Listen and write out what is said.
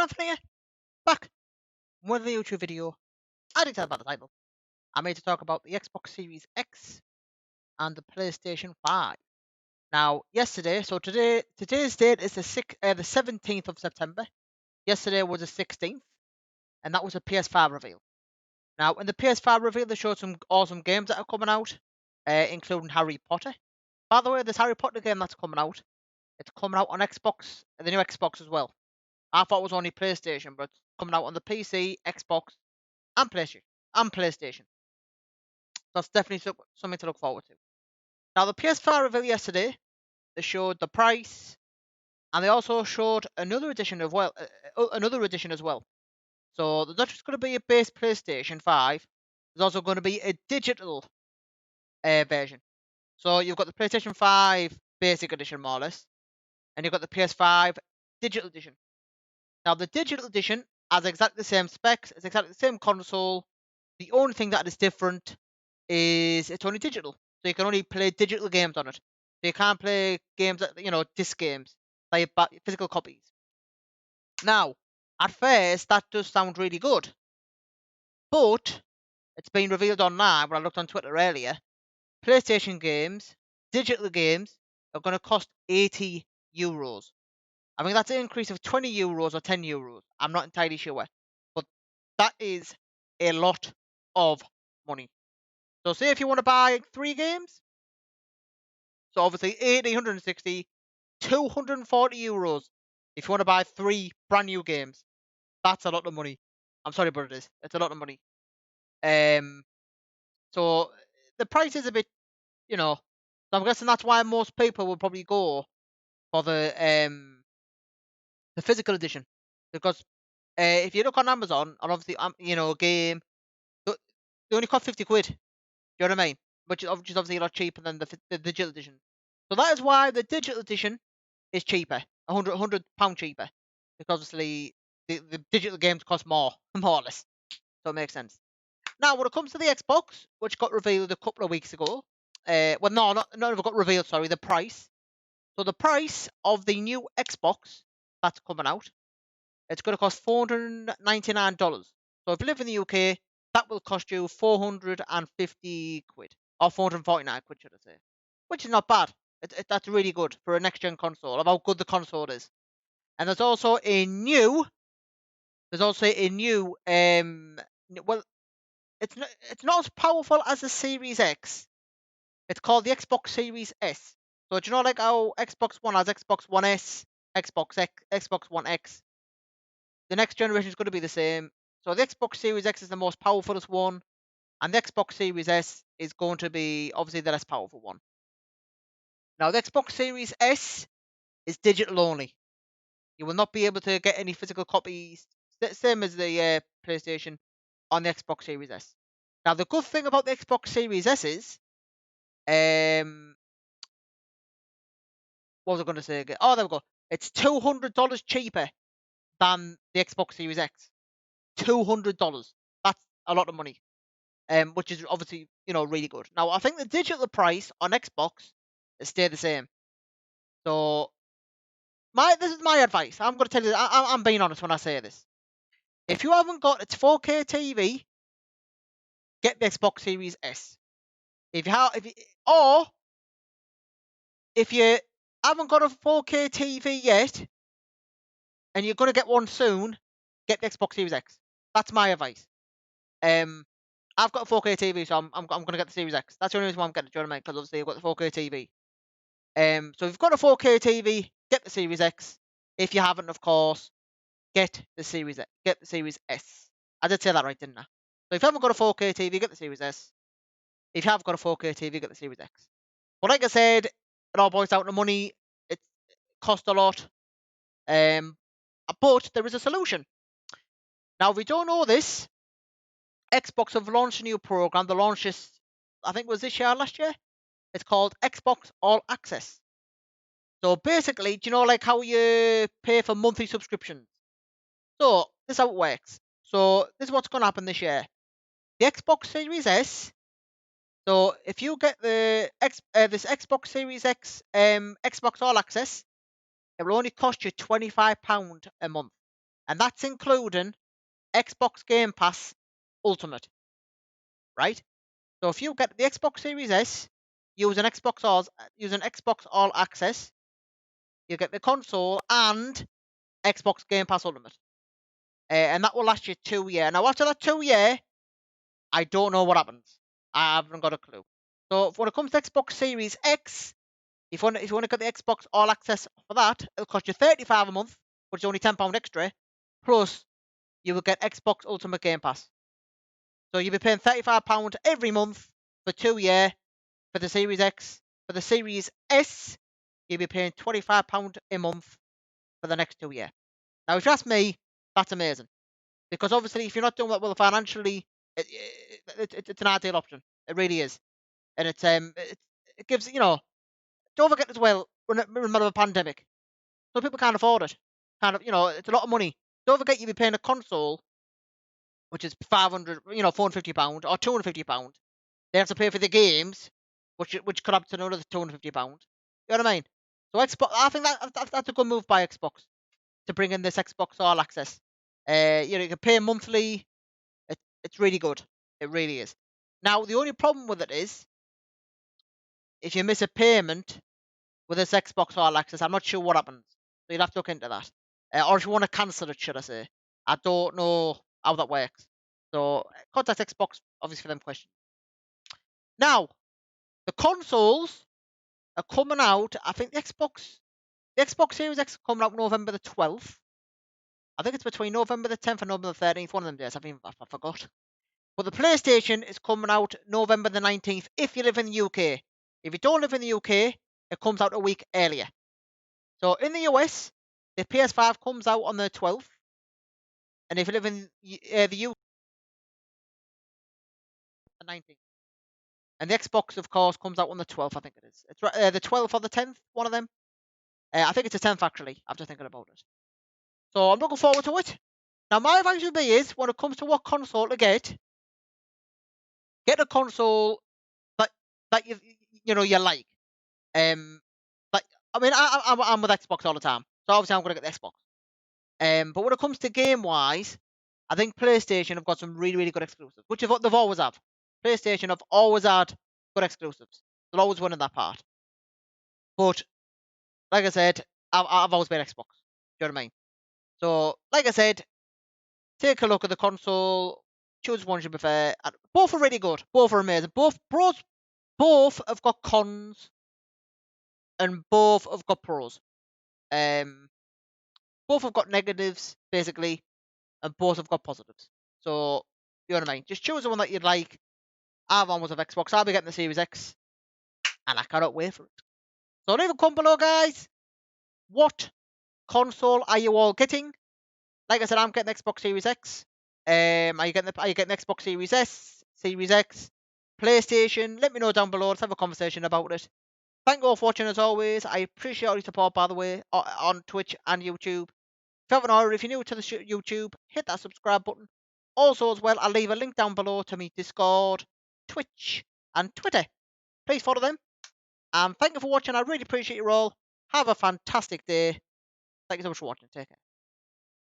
Anthony here, back with a YouTube video. I didn't tell about the title. I'm here to talk about the Xbox Series X and the PlayStation 5. Now, yesterday, so today's date is the 17th of September. Yesterday was the 16th, and that was a PS5 reveal. Now, in the PS5 reveal, they showed some awesome games that are coming out, including Harry Potter. By the way, this Harry Potter game that's coming out, it's coming out on Xbox, the new Xbox as well. I thought it was only PlayStation, but it's coming out on the PC, Xbox, and PlayStation. That's definitely something to look forward to. Now, the PS5 reveal yesterday, they showed the price, and they also showed another edition as well. So there's not just going to be a base PlayStation 5. There's also going to be a digital version. So you've got the PlayStation 5 Basic Edition, more or less, and you've got the PS5 Digital Edition. Now, the Digital Edition has exactly the same specs, it's exactly the same console. The only thing that is different is it's only digital. So you can only play digital games on it. So you can't play games that, disc games, like physical copies. Now, at first, that does sound really good. But it's been revealed online when I looked on Twitter earlier. PlayStation games, digital games, are going to cost €80. I think that's an increase of €20 or €10. I'm not entirely sure. But that is a lot of money. So say if you want to buy 3 games, so obviously 80, 160, €240 if you want to buy 3 brand new games. That's a lot of money. I'm sorry, but it is. It's a lot of money. So the price is a bit, so I'm guessing that's why most people will probably go for the physical edition, because if you look on Amazon, and obviously game, they only cost £50. You know what I mean? Which is obviously a lot cheaper than the digital edition. So that is why the digital edition is cheaper, £100 cheaper, because obviously the digital games cost more, more or less. So it makes sense. Now, when it comes to the Xbox, which got revealed a couple of weeks ago, well, no, not got revealed. Sorry, the price. So the price of the new Xbox that's coming out, it's going to cost $499. So if you live in the UK, that will cost you £450 or £449, should I say? Which is not bad. That's really good for a next gen console. Of how good the console is. And there's also a new. Well, it's not as powerful as the Series X. It's called the Xbox Series S. So do you know like how Xbox One has Xbox One S, Xbox X, Xbox One X? The next generation is going to be the same. So the Xbox Series X is the most powerful one, and the Xbox Series S is going to be obviously the less powerful one. Now the Xbox Series S is digital only. You will not be able to get any physical copies, same as the PlayStation, on the Xbox Series S. Now the good thing about the Xbox Series S is, what was I going to say again? Oh, there we go. It's $200 cheaper than the Xbox Series X. $200. That's a lot of money. Which is obviously, really good. Now, I think the digital price on Xbox is stay the same. So, this is my advice. I'm going to tell you, I'm being honest when I say this. If you haven't got a 4K TV, get the Xbox Series S. If you haven't got a 4K TV yet, and you're going to get one soon, get the Xbox Series X. That's my advice. I've got a 4K TV, so I'm going to get the Series X. That's the only reason why I'm getting it. Do you know what I mean? Because obviously I've got the 4K TV. So if you've got a 4K TV, get the Series X. If you haven't, of course, get the Series S. I did say that right, didn't I? So if you haven't got a 4K TV, get the Series S. If you have got a 4K TV, get the Series X. But like I said, it all boils down to money. It costs a lot. But there is a solution. Now, if we don't know this, Xbox have launched a new program. They launched this, I think it was this year or last year. It's called Xbox All Access. So basically, do you know like how you pay for monthly subscriptions? So this is how it works. So this is what's going to happen this year. The Xbox Series S. So if you get this Xbox Series X Xbox All Access, it will only cost you £25 a month. and that's including Xbox Game Pass Ultimate, right? So if you get the Xbox Series S using Xbox All Access, you get the console and Xbox Game Pass Ultimate, and that will last you 2 years. Now after that 2 year, I don't know what happens. I haven't got a clue. So when it comes to Xbox Series X, if you want to get the Xbox All Access for that, it'll cost you £35 a month, which is only £10 extra. Plus, you will get Xbox Ultimate Game Pass. So you'll be paying £35 every month for 2 years for the Series X. For the Series S, you'll be paying £25 a month for the next 2 years. Now, if you ask me, that's amazing. Because obviously, if you're not doing that well financially, it's an ideal option. It really is. And it gives, don't forget as well, we're in the middle of a pandemic. So people can't afford it. It's a lot of money. Don't forget you'll be paying a console, which is £500, £450 or £250. They have to pay for the games, which could up to another £250. You know what I mean? So Xbox, I think that's a good move by Xbox to bring in this Xbox All Access. You can pay monthly. It's really good. It really is. Now the only problem with it is if you miss a payment with this Xbox All Access, I'm not sure what happens. So you'll have to look into that. Or if you want to cancel it, should I say? I don't know how that works. So contact Xbox obviously for them questions. Now the consoles are coming out. I think the Xbox Series X is coming out November the 12th. I think it's between November the 10th and November the 13th, one of them days. I forgot. But the PlayStation is coming out November the 19th if you live in the UK. If you don't live in the UK, it comes out a week earlier. So in the US, the PS5 comes out on the 12th. And if you live in the UK, the 19th. And the Xbox, of course, comes out on the 12th, I think it is. It's the 12th or the 10th, one of them. I think it's the 10th, actually, after thinking about it. So I'm looking forward to it. Now, my advice would be is, when it comes to what console to get a console that you like. Like I mean, I'm with Xbox all the time, so obviously I'm gonna get the Xbox. But when it comes to game wise, I think PlayStation have got some really good exclusives, which is what they've always had. PlayStation have always had good exclusives. They're always winning that part. But like I said, I've always been Xbox. Do you know what I mean? So like I said, take a look at the console. Choose one you prefer. And both are really good. Both are amazing. Both have got cons and both have got pros. Both have got negatives, basically, and both have got positives. So, you know what I mean? Just choose the one that you'd like. I've one was of Xbox. I'll be getting the Series X, and I cannot wait for it. So leave a comment below, guys. What console are you all getting? Like I said, I'm getting the Xbox Series X. Are you getting the Xbox Series S, Series X, PlayStation? Let me know down below. Let's have a conversation about it. Thank you all for watching as always. I appreciate all your support, by the way, on Twitch and YouTube. If you haven't already, if you're new to the YouTube, hit that subscribe button. Also, as well, I'll leave a link down below to me Discord, Twitch, and Twitter. Please follow them. And thank you for watching. I really appreciate you all. Have a fantastic day. Thank you so much for watching. Take care.